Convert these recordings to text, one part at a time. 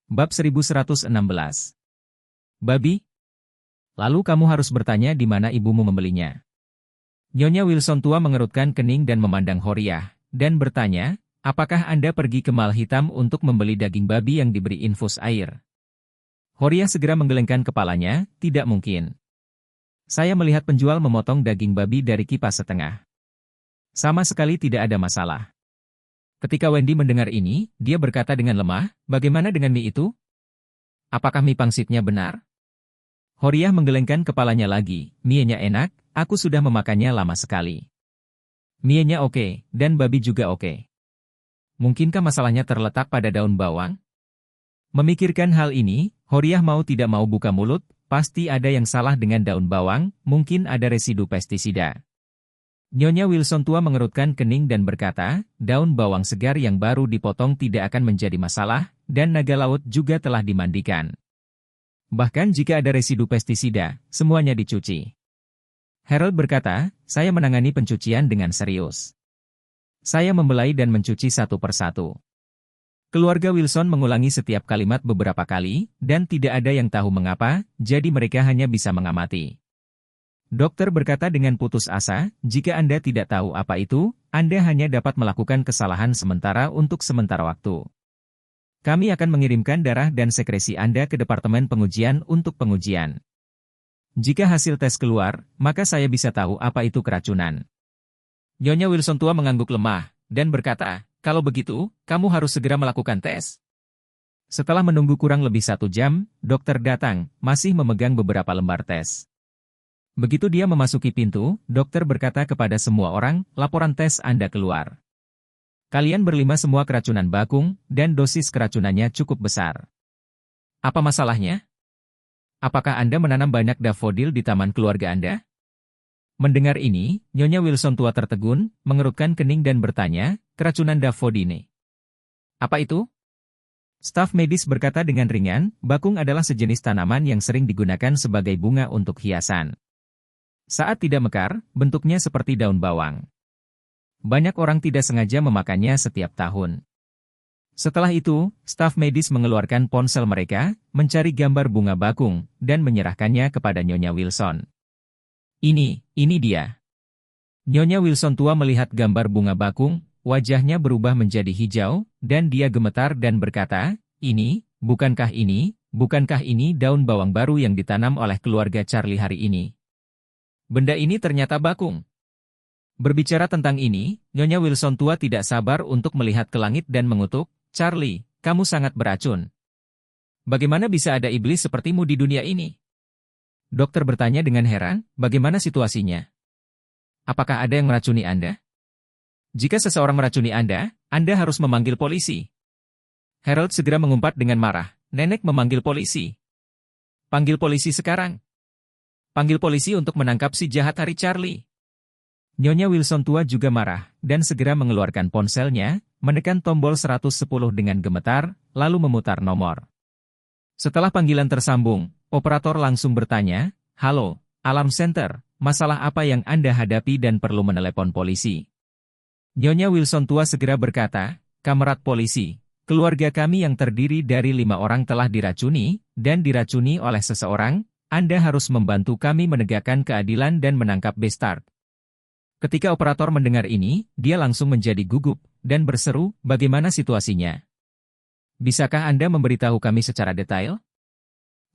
Bab 1116. Babi? Lalu kamu harus bertanya di mana ibumu membelinya. Nyonya Wilson tua mengerutkan kening dan memandang Horiah, dan bertanya, apakah Anda pergi ke Mal Hitam untuk membeli daging babi yang diberi infus air? Horiah segera menggelengkan kepalanya, tidak mungkin. Saya melihat penjual memotong daging babi dari kipas setengah. Sama sekali tidak ada masalah. Ketika Wendy mendengar ini, dia berkata dengan lemah, bagaimana dengan mie itu? Apakah mie pangsitnya benar? Horiah menggelengkan kepalanya lagi, mie-nya enak, aku sudah memakannya lama sekali. Mie-nya oke, dan babi juga oke. Mungkinkah masalahnya terletak pada daun bawang? Memikirkan hal ini, Horiah mau tidak mau buka mulut, pasti ada yang salah dengan daun bawang, mungkin ada residu pestisida. Nyonya Wilson tua mengerutkan kening dan berkata, daun bawang segar yang baru dipotong tidak akan menjadi masalah, dan naga laut juga telah dimandikan. Bahkan jika ada residu pestisida, semuanya dicuci. Harold berkata, saya menangani pencucian dengan serius. Saya membelai dan mencuci satu persatu. Keluarga Wilson mengulangi setiap kalimat beberapa kali, dan tidak ada yang tahu mengapa, jadi mereka hanya bisa mengamati. Dokter berkata dengan putus asa, jika Anda tidak tahu apa itu, Anda hanya dapat melakukan kesalahan sementara untuk sementara waktu. Kami akan mengirimkan darah dan sekresi Anda ke Departemen Pengujian untuk pengujian. Jika hasil tes keluar, maka saya bisa tahu apa itu keracunan. Nyonya Wilson tua mengangguk lemah, dan berkata, kalau begitu, kamu harus segera melakukan tes. Setelah menunggu kurang lebih 1 jam, dokter datang, masih memegang beberapa lembar tes. Begitu dia memasuki pintu, dokter berkata kepada semua orang, laporan tes Anda keluar. Kalian berlima semua keracunan bakung, dan dosis keracunannya cukup besar. Apa masalahnya? Apakah Anda menanam banyak dafodil di taman keluarga Anda? Mendengar ini, Nyonya Wilson tua tertegun, mengerutkan kening dan bertanya, keracunan dafodil. Apa itu? Staf medis berkata dengan ringan, bakung adalah sejenis tanaman yang sering digunakan sebagai bunga untuk hiasan. Saat tidak mekar, bentuknya seperti daun bawang. Banyak orang tidak sengaja memakannya setiap tahun. Setelah itu, staf medis mengeluarkan ponsel mereka, mencari gambar bunga bakung, dan menyerahkannya kepada Nyonya Wilson. Ini dia. Nyonya Wilson tua melihat gambar bunga bakung, wajahnya berubah menjadi hijau, dan dia gemetar dan berkata, bukankah ini daun bawang baru yang ditanam oleh keluarga Charlie hari ini? Benda ini ternyata bakung. Berbicara tentang ini, Nyonya Wilson tua tidak sabar untuk melihat ke langit dan mengutuk, Charlie, kamu sangat beracun. Bagaimana bisa ada iblis sepertimu di dunia ini? Dokter bertanya dengan heran, bagaimana situasinya? Apakah ada yang meracuni Anda? Jika seseorang meracuni Anda harus memanggil polisi. Harold segera mengumpat dengan marah, nenek memanggil polisi. Panggil polisi sekarang. Panggil polisi untuk menangkap si jahat hari Charlie. Nyonya Wilson tua juga marah, dan segera mengeluarkan ponselnya, menekan tombol 110 dengan gemetar, lalu memutar nomor. Setelah panggilan tersambung, operator langsung bertanya, halo, alarm center, masalah apa yang Anda hadapi dan perlu menelepon polisi? Nyonya Wilson tua segera berkata, kamerat polisi, keluarga kami yang terdiri dari 5 orang telah diracuni, dan diracuni oleh seseorang. Anda harus membantu kami menegakkan keadilan dan menangkap Bestard. Ketika operator mendengar ini, dia langsung menjadi gugup, dan berseru, bagaimana situasinya? Bisakah Anda memberitahu kami secara detail?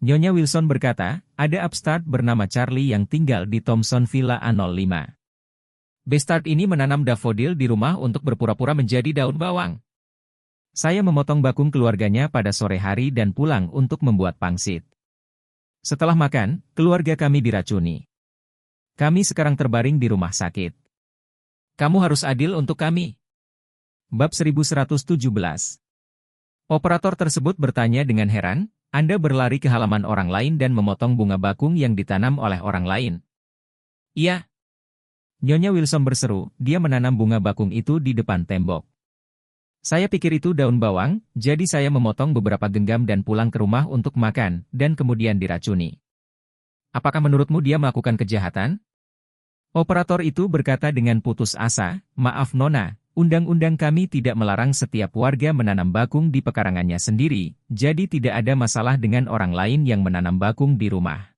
Nyonya Wilson berkata, ada upstart bernama Charlie yang tinggal di Thompson Villa A05. Bestard ini menanam dafodil di rumah untuk berpura-pura menjadi daun bawang. Saya memotong bakung keluarganya pada sore hari dan pulang untuk membuat pangsit. Setelah makan, keluarga kami diracuni. Kami sekarang terbaring di rumah sakit. Kamu harus adil untuk kami. Bab 1117. Operator tersebut bertanya dengan heran, Anda berlari ke halaman orang lain dan memotong bunga bakung yang ditanam oleh orang lain. Iya. Nyonya Wilson berseru, dia menanam bunga bakung itu di depan tembok. Saya pikir itu daun bawang, jadi saya memotong beberapa genggam dan pulang ke rumah untuk makan, dan kemudian diracuni. Apakah menurutmu dia melakukan kejahatan? Operator itu berkata dengan putus asa, maaf Nona, undang-undang kami tidak melarang setiap warga menanam bakung di pekarangannya sendiri, jadi tidak ada masalah dengan orang lain yang menanam bakung di rumah.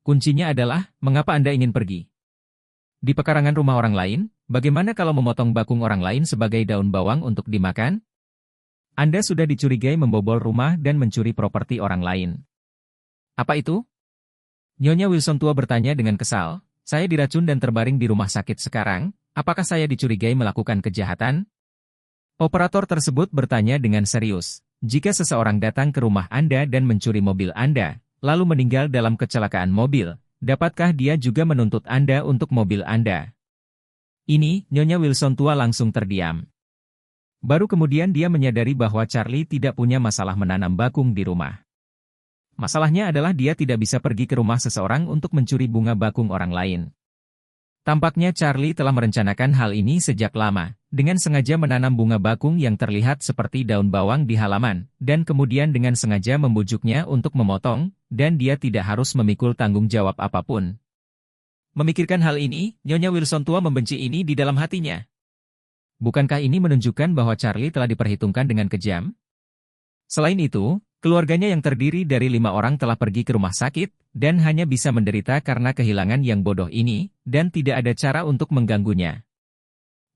Kuncinya adalah, mengapa Anda ingin pergi? Di pekarangan rumah orang lain, bagaimana kalau memotong bakung orang lain sebagai daun bawang untuk dimakan? Anda sudah dicurigai membobol rumah dan mencuri properti orang lain. Apa itu? Nyonya Wilson tua bertanya dengan kesal, saya diracun dan terbaring di rumah sakit sekarang, apakah saya dicurigai melakukan kejahatan? Operator tersebut bertanya dengan serius, jika seseorang datang ke rumah Anda dan mencuri mobil Anda, lalu meninggal dalam kecelakaan mobil, dapatkah dia juga menuntut Anda untuk mobil Anda? Ini, Nyonya Wilson tua langsung terdiam. Baru kemudian dia menyadari bahwa Charlie tidak punya masalah menanam bakung di rumah. Masalahnya adalah dia tidak bisa pergi ke rumah seseorang untuk mencuri bunga bakung orang lain. Tampaknya Charlie telah merencanakan hal ini sejak lama, dengan sengaja menanam bunga bakung yang terlihat seperti daun bawang di halaman, dan kemudian dengan sengaja membujuknya untuk memotong, dan dia tidak harus memikul tanggung jawab apapun. Memikirkan hal ini, Nyonya Wilson tua membenci ini di dalam hatinya. Bukankah ini menunjukkan bahwa Charlie telah diperhitungkan dengan kejam? Selain itu, keluarganya yang terdiri dari 5 orang telah pergi ke rumah sakit, dan hanya bisa menderita karena kehilangan yang bodoh ini, dan tidak ada cara untuk mengganggunya.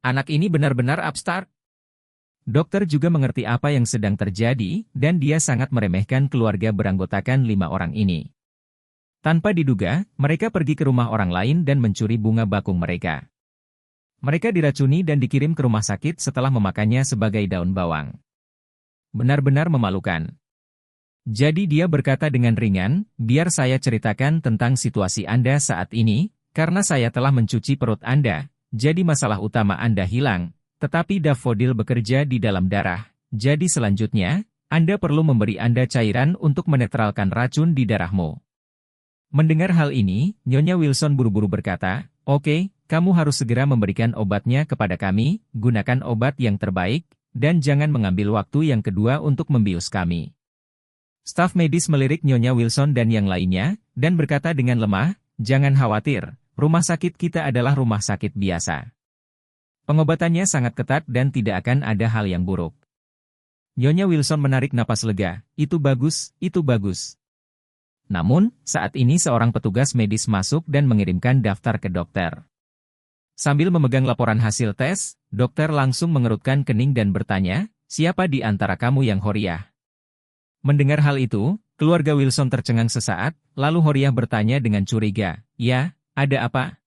Anak ini benar-benar upstart. Dokter juga mengerti apa yang sedang terjadi, dan dia sangat meremehkan keluarga beranggotakan 5 orang ini. Tanpa diduga, mereka pergi ke rumah orang lain dan mencuri bunga bakung mereka. Mereka diracuni dan dikirim ke rumah sakit setelah memakannya sebagai daun bawang. Benar-benar memalukan. Jadi dia berkata dengan ringan, biar saya ceritakan tentang situasi Anda saat ini, karena saya telah mencuci perut Anda, jadi masalah utama Anda hilang, tetapi dafodil bekerja di dalam darah, jadi selanjutnya, Anda perlu memberi Anda cairan untuk menetralkan racun di darahmu. Mendengar hal ini, Nyonya Wilson buru-buru berkata, oke, kamu harus segera memberikan obatnya kepada kami, gunakan obat yang terbaik, dan jangan mengambil waktu yang kedua untuk membius kami. Staf medis melirik Nyonya Wilson dan yang lainnya, dan berkata dengan lemah, jangan khawatir, rumah sakit kita adalah rumah sakit biasa. Pengobatannya sangat ketat dan tidak akan ada hal yang buruk. Nyonya Wilson menarik napas lega, itu bagus, itu bagus. Namun, saat ini seorang petugas medis masuk dan mengirimkan daftar ke dokter. Sambil memegang laporan hasil tes, dokter langsung mengerutkan kening dan bertanya, siapa di antara kamu yang horiah? Mendengar hal itu, keluarga Wilson tercengang sesaat, lalu Horiah bertanya dengan curiga, ya, ada apa?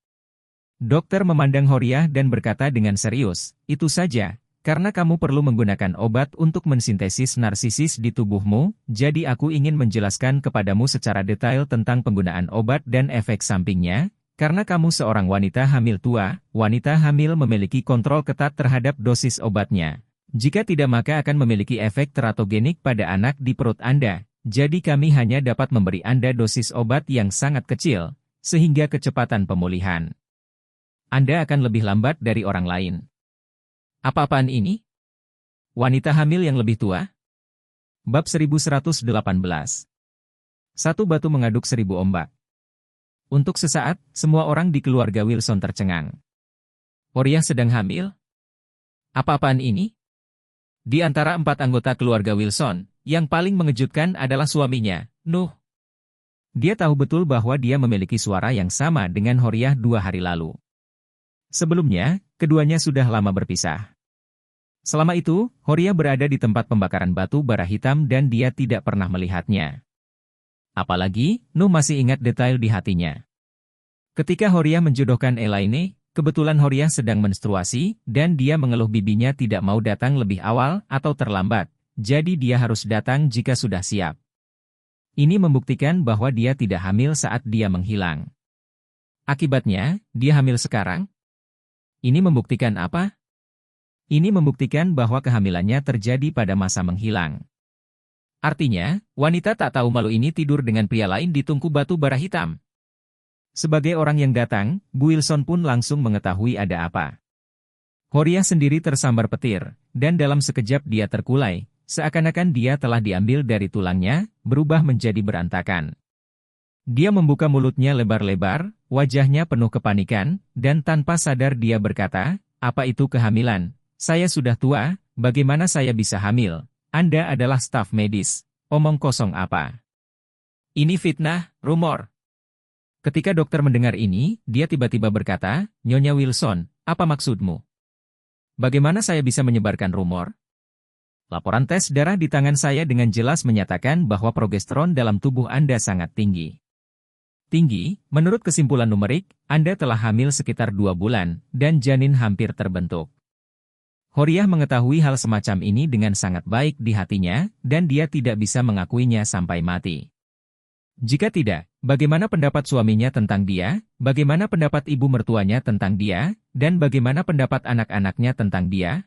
Dokter memandang Horiah dan berkata dengan serius, itu saja, karena kamu perlu menggunakan obat untuk mensintesis narsisis di tubuhmu, jadi aku ingin menjelaskan kepadamu secara detail tentang penggunaan obat dan efek sampingnya, karena kamu seorang wanita hamil tua, wanita hamil memiliki kontrol ketat terhadap dosis obatnya. Jika tidak maka akan memiliki efek teratogenik pada anak di perut Anda, jadi kami hanya dapat memberi Anda dosis obat yang sangat kecil, sehingga kecepatan pemulihan Anda akan lebih lambat dari orang lain. Apa-apaan ini? Wanita hamil yang lebih tua? Bab 1118. Satu batu mengaduk 1000 ombak. Untuk sesaat, semua orang di keluarga Wilson tercengang. Horiah sedang hamil? Apa-apaan ini? Di antara 4 anggota keluarga Wilson, yang paling mengejutkan adalah suaminya, Nuh. Dia tahu betul bahwa dia memiliki suara yang sama dengan Horiah 2 hari lalu. Sebelumnya, keduanya sudah lama berpisah. Selama itu, Horiah berada di tempat pembakaran batu bara hitam dan dia tidak pernah melihatnya. Apalagi, Nuh masih ingat detail di hatinya. Ketika Horiah menjodohkan Elaine, kebetulan Horiah sedang menstruasi, dan dia mengeluh bibinya tidak mau datang lebih awal atau terlambat, jadi dia harus datang jika sudah siap. Ini membuktikan bahwa dia tidak hamil saat dia menghilang. Akibatnya, dia hamil sekarang? Ini membuktikan apa? Ini membuktikan bahwa kehamilannya terjadi pada masa menghilang. Artinya, wanita tak tahu malu ini tidur dengan pria lain di tungku batu bara hitam. Sebagai orang yang datang, Bu Wilson pun langsung mengetahui ada apa. Horiah sendiri tersambar petir, dan dalam sekejap dia terkulai, seakan-akan dia telah diambil dari tulangnya, berubah menjadi berantakan. Dia membuka mulutnya lebar-lebar, wajahnya penuh kepanikan, dan tanpa sadar dia berkata, apa itu kehamilan, Saya sudah tua, bagaimana saya bisa hamil? Anda adalah staf medis. Omong kosong apa? Ini fitnah, rumor. Ketika dokter mendengar ini, dia tiba-tiba berkata, Nyonya Wilson, apa maksudmu? Bagaimana saya bisa menyebarkan rumor? Laporan tes darah di tangan saya dengan jelas menyatakan bahwa progesteron dalam tubuh Anda sangat tinggi. Tinggi, menurut kesimpulan numerik, Anda telah hamil sekitar 2 bulan, dan janin hampir terbentuk. Horiah mengetahui hal semacam ini dengan sangat baik di hatinya, dan dia tidak bisa mengakuinya sampai mati. Jika tidak, bagaimana pendapat suaminya tentang dia, bagaimana pendapat ibu mertuanya tentang dia, dan bagaimana pendapat anak-anaknya tentang dia?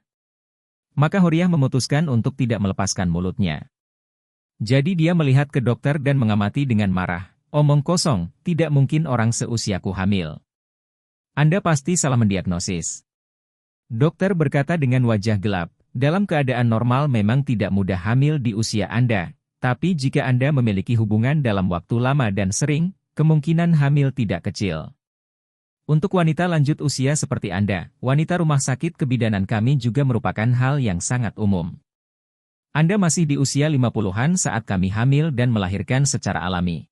Maka Horiah memutuskan untuk tidak melepaskan mulutnya. Jadi dia melihat ke dokter dan mengamati dengan marah. Omong kosong, tidak mungkin orang seusiaku hamil. Anda pasti salah mendiagnosis. Dokter berkata dengan wajah gelap, dalam keadaan normal memang tidak mudah hamil di usia Anda, tapi jika Anda memiliki hubungan dalam waktu lama dan sering, kemungkinan hamil tidak kecil. Untuk wanita lanjut usia seperti Anda, wanita rumah sakit kebidanan kami juga merupakan hal yang sangat umum. Anda masih di usia 50-an saat kami hamil dan melahirkan secara alami.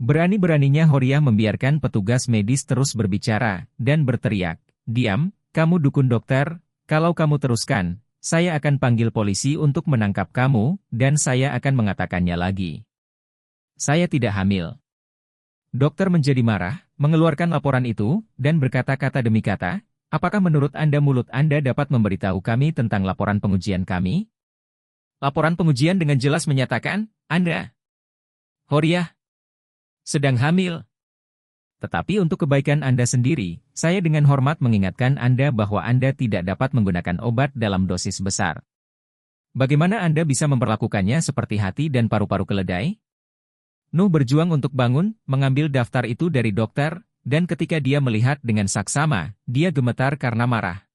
Berani-beraninya Horiah membiarkan petugas medis terus berbicara, dan berteriak, diam. Kamu dukun dokter, kalau kamu teruskan, saya akan panggil polisi untuk menangkap kamu, dan saya akan mengatakannya lagi. Saya tidak hamil. Dokter menjadi marah, mengeluarkan laporan itu, dan berkata-kata demi kata, apakah menurut Anda mulut Anda dapat memberitahu kami tentang laporan pengujian kami? Laporan pengujian dengan jelas menyatakan, Anda, Horiah, sedang hamil. Tetapi untuk kebaikan Anda sendiri, saya dengan hormat mengingatkan Anda bahwa Anda tidak dapat menggunakan obat dalam dosis besar. Bagaimana Anda bisa memperlakukannya seperti hati dan paru-paru keledai? Nuh berjuang untuk bangun, mengambil daftar itu dari dokter, dan ketika dia melihat dengan saksama, dia gemetar karena marah.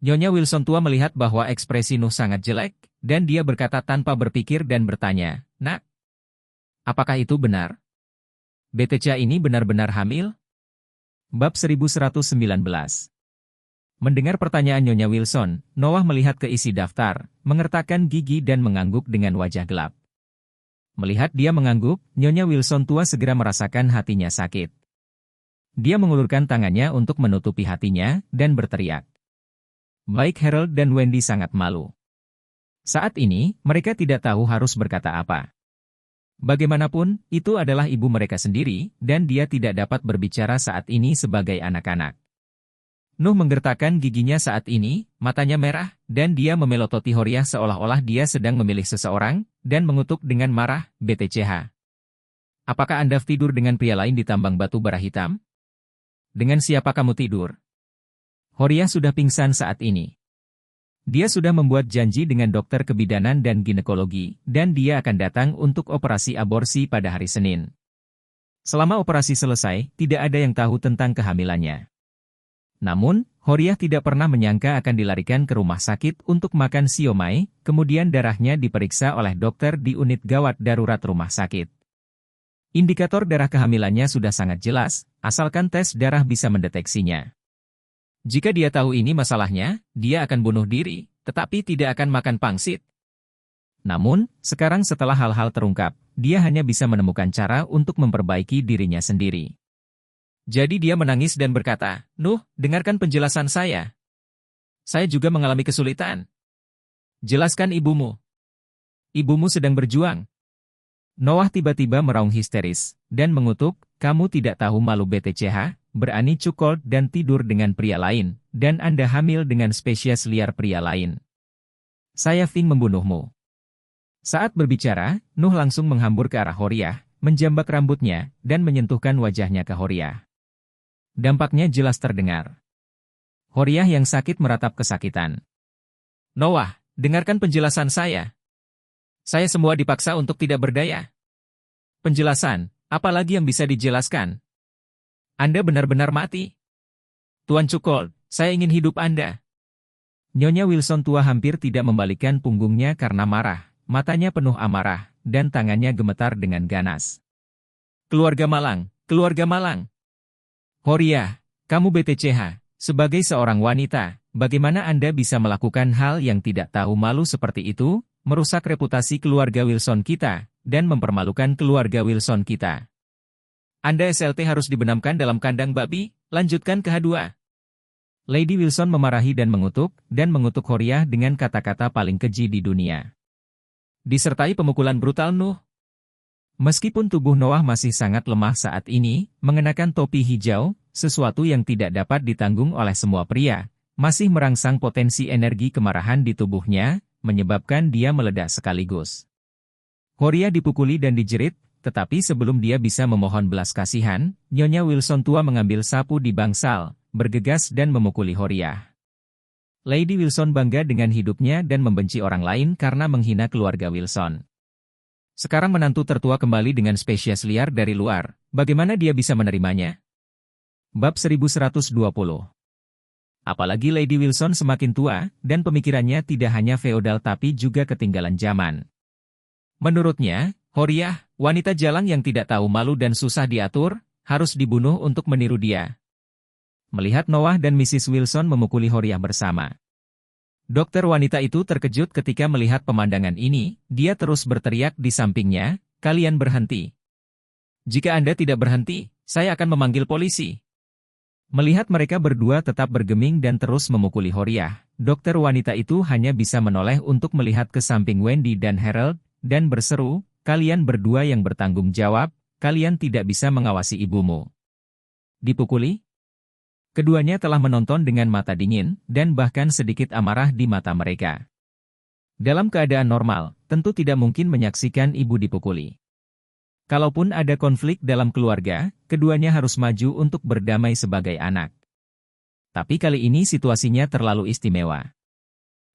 Nyonya Wilson tua melihat bahwa ekspresi Nuh sangat jelek, dan dia berkata tanpa berpikir dan bertanya, Nak, apakah itu benar? BTCH ini benar-benar hamil? Bab 1119. Mendengar pertanyaan Nyonya Wilson, Noah melihat ke isi daftar, mengertakkan gigi dan mengangguk dengan wajah gelap. Melihat dia mengangguk, Nyonya Wilson tua segera merasakan hatinya sakit. Dia mengulurkan tangannya untuk menutupi hatinya, dan berteriak. Baik Harold dan Wendy sangat malu. Saat ini, mereka tidak tahu harus berkata apa. Bagaimanapun, itu adalah ibu mereka sendiri, dan dia tidak dapat berbicara saat ini sebagai anak-anak. Nuh menggertakkan giginya saat ini, matanya merah, dan dia memelototi Horiah seolah-olah dia sedang memilih seseorang, dan mengutuk dengan marah, BTCH. Apakah Anda tidur dengan pria lain di tambang batu bara hitam? Dengan siapa kamu tidur? Horiah sudah pingsan saat ini. Dia sudah membuat janji dengan dokter kebidanan dan ginekologi, dan dia akan datang untuk operasi aborsi pada hari Senin. Selama operasi selesai, tidak ada yang tahu tentang kehamilannya. Namun, Horiah tidak pernah menyangka akan dilarikan ke rumah sakit untuk makan siomay, kemudian darahnya diperiksa oleh dokter di unit gawat darurat rumah sakit. Indikator darah kehamilannya sudah sangat jelas, asalkan tes darah bisa mendeteksinya. Jika dia tahu ini masalahnya, dia akan bunuh diri, tetapi tidak akan makan pangsit. Namun, sekarang setelah hal-hal terungkap, dia hanya bisa menemukan cara untuk memperbaiki dirinya sendiri. Jadi dia menangis dan berkata, Nuh, dengarkan penjelasan saya. Saya juga mengalami kesulitan. Jelaskan ibumu. Ibumu sedang berjuang. Noah tiba-tiba meraung histeris, dan mengutuk, kamu tidak tahu malu BTCH, berani cukol dan tidur dengan pria lain, dan Anda hamil dengan spesies liar pria lain. Saya ingin membunuhmu. Saat berbicara, Nuh langsung menghambur ke arah Horiah, menjambak rambutnya, dan menyentuhkan wajahnya ke Horiah. Dampaknya jelas terdengar. Horiah yang sakit meratap kesakitan. Noah, dengarkan penjelasan saya. Saya semua dipaksa untuk tidak berdaya. Penjelasan, apa lagi yang bisa dijelaskan? Anda benar-benar mati. Tuan Cukol, saya ingin hidup Anda. Nyonya Wilson tua hampir tidak membalikkan punggungnya karena marah, matanya penuh amarah, dan tangannya gemetar dengan ganas. Keluarga Malang, keluarga Malang. Horiah, kamu BTCH, sebagai seorang wanita, bagaimana Anda bisa melakukan hal yang tidak tahu malu seperti itu, merusak reputasi keluarga Wilson kita, dan mempermalukan keluarga Wilson kita. Anda SLT harus dibenamkan dalam kandang babi, lanjutkan ke H2. Lady Wilson memarahi dan mengutuk Horia dengan kata-kata paling keji di dunia. Disertai pemukulan brutal Nuh. Meskipun tubuh Noah masih sangat lemah saat ini, mengenakan topi hijau, sesuatu yang tidak dapat ditanggung oleh semua pria, masih merangsang potensi energi kemarahan di tubuhnya, menyebabkan dia meledak sekaligus. Horia dipukuli dan dijerit, tetapi sebelum dia bisa memohon belas kasihan, Nyonya Wilson tua mengambil sapu di bangsal, bergegas dan memukuli Horia. Lady Wilson bangga dengan hidupnya dan membenci orang lain karena menghina keluarga Wilson. Sekarang menantu tertua kembali dengan spesies liar dari luar, bagaimana dia bisa menerimanya? Bab 1120. Apalagi Lady Wilson semakin tua, dan pemikirannya tidak hanya feodal tapi juga ketinggalan zaman. Menurutnya, Horia, wanita jalang yang tidak tahu malu dan susah diatur, harus dibunuh untuk meniru dia. Melihat Noah dan Mrs. Wilson memukuli Horia bersama. Dokter wanita itu terkejut ketika melihat pemandangan ini, dia terus berteriak di sampingnya, "Kalian berhenti. Jika Anda tidak berhenti, saya akan memanggil polisi." Melihat mereka berdua tetap bergeming dan terus memukuli Horia, dokter wanita itu hanya bisa menoleh untuk melihat ke samping Wendy dan Harold, dan berseru, "Kalian berdua yang bertanggung jawab, kalian tidak bisa mengawasi ibumu." Dipukuli? Keduanya telah menonton dengan mata dingin, dan bahkan sedikit amarah di mata mereka. Dalam keadaan normal, tentu tidak mungkin menyaksikan ibu dipukuli. Kalaupun ada konflik dalam keluarga, keduanya harus maju untuk berdamai sebagai anak. Tapi kali ini situasinya terlalu istimewa.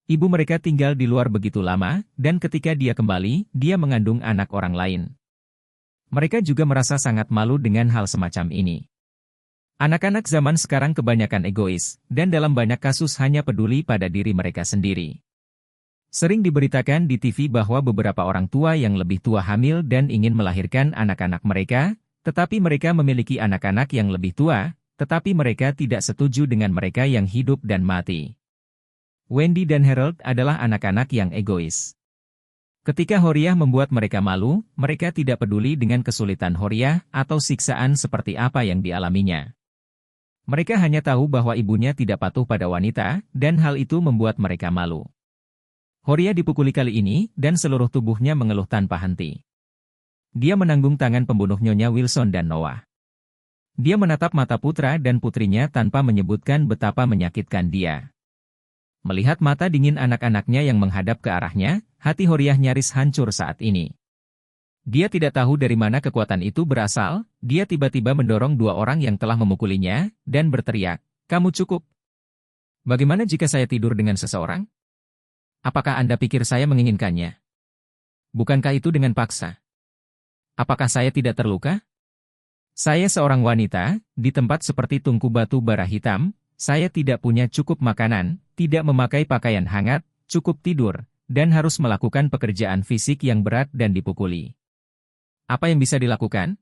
Ibu mereka tinggal di luar begitu lama, dan ketika dia kembali, dia mengandung anak orang lain. Mereka juga merasa sangat malu dengan hal semacam ini. Anak-anak zaman sekarang kebanyakan egois, dan dalam banyak kasus hanya peduli pada diri mereka sendiri. Sering diberitakan di TV bahwa beberapa orang tua yang lebih tua hamil dan ingin melahirkan anak-anak mereka, tetapi mereka memiliki anak-anak yang lebih tua, tetapi mereka tidak setuju dengan mereka yang hidup dan mati. Wendy dan Harold adalah anak-anak yang egois. Ketika Horia membuat mereka malu, mereka tidak peduli dengan kesulitan Horia atau siksaan seperti apa yang dialaminya. Mereka hanya tahu bahwa ibunya tidak patuh pada wanita, dan hal itu membuat mereka malu. Horia dipukuli kali ini, dan seluruh tubuhnya mengeluh tanpa henti. Dia menanggung tangan pembunuh Nyonya Wilson dan Noah. Dia menatap mata putra dan putrinya tanpa menyebutkan betapa menyakitkan dia. Melihat mata dingin anak-anaknya yang menghadap ke arahnya, hati Horia nyaris hancur saat ini. Dia tidak tahu dari mana kekuatan itu berasal, dia tiba-tiba mendorong dua orang yang telah memukulinya, dan berteriak, "Kamu cukup. Bagaimana jika saya tidur dengan seseorang? Apakah Anda pikir saya menginginkannya? Bukankah itu dengan paksa? Apakah saya tidak terluka? Saya seorang wanita, di tempat seperti tungku batu bara hitam, saya tidak punya cukup makanan, tidak memakai pakaian hangat, cukup tidur, dan harus melakukan pekerjaan fisik yang berat dan dipukuli. Apa yang bisa dilakukan?"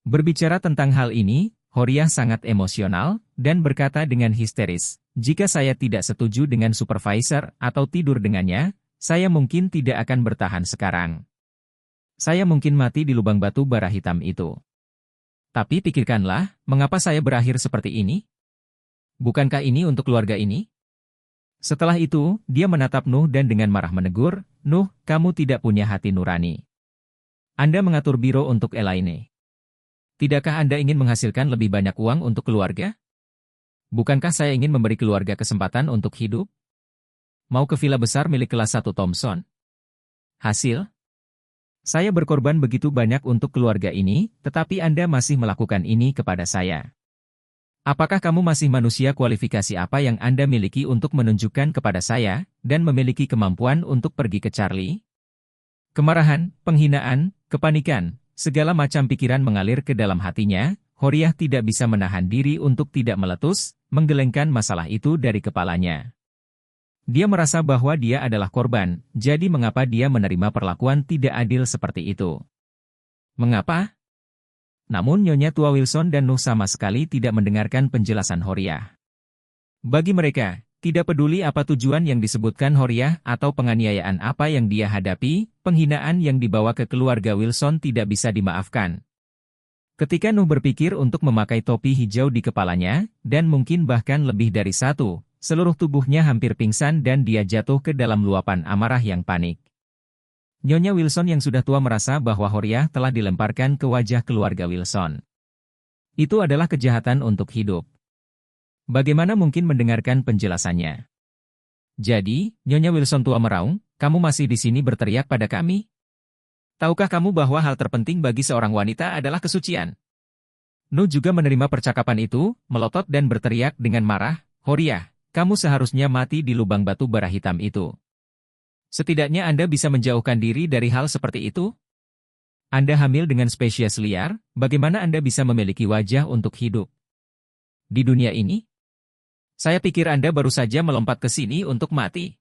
Berbicara tentang hal ini, Horia sangat emosional, dan berkata dengan histeris, "Jika saya tidak setuju dengan supervisor atau tidur dengannya, saya mungkin tidak akan bertahan sekarang. Saya mungkin mati di lubang batu bara hitam itu. Tapi pikirkanlah, mengapa saya berakhir seperti ini? Bukankah ini untuk keluarga ini?" Setelah itu, dia menatap Nuh dan dengan marah menegur, "Nuh, kamu tidak punya hati nurani. Anda mengatur biro untuk Elaine. Tidakkah Anda ingin menghasilkan lebih banyak uang untuk keluarga? Bukankah saya ingin memberi keluarga kesempatan untuk hidup? Mau ke villa besar milik kelas 1 Thompson? Hasil? Saya berkorban begitu banyak untuk keluarga ini, tetapi Anda masih melakukan ini kepada saya. Apakah kamu masih manusia kualifikasi apa yang Anda miliki untuk menunjukkan kepada saya, dan memiliki kemampuan untuk pergi ke Charlie?" Kemarahan, penghinaan, kepanikan, segala macam pikiran mengalir ke dalam hatinya. Horia tidak bisa menahan diri untuk tidak meletus, menggelengkan masalah itu dari kepalanya. Dia merasa bahwa dia adalah korban, jadi mengapa dia menerima perlakuan tidak adil seperti itu? Mengapa? Namun Nyonya Tua Wilson dan Nuh sama sekali tidak mendengarkan penjelasan Horia. Bagi mereka, Tidak peduli apa tujuan yang disebutkan Horiah atau penganiayaan apa yang dia hadapi, penghinaan yang dibawa ke keluarga Wilson tidak bisa dimaafkan. Ketika Nuh berpikir untuk memakai topi hijau di kepalanya, dan mungkin bahkan lebih dari satu, seluruh tubuhnya hampir pingsan dan dia jatuh ke dalam luapan amarah yang panik. Nyonya Wilson yang sudah tua merasa bahwa Horiah telah dilemparkan ke wajah keluarga Wilson. Itu adalah kejahatan untuk hidup. Bagaimana mungkin mendengarkan penjelasannya? Jadi, Nyonya Wilson tua meraung, kamu masih di sini berteriak pada kami? Tahukah kamu bahwa hal terpenting bagi seorang wanita adalah kesucian? Nuh juga menerima percakapan itu, melotot dan berteriak dengan marah, Horiah, kamu seharusnya mati di lubang batu bara hitam itu. Setidaknya Anda bisa menjauhkan diri dari hal seperti itu? Anda hamil dengan spesies liar, bagaimana Anda bisa memiliki wajah untuk hidup di dunia ini? Saya pikir Anda baru saja melompat ke sini untuk mati.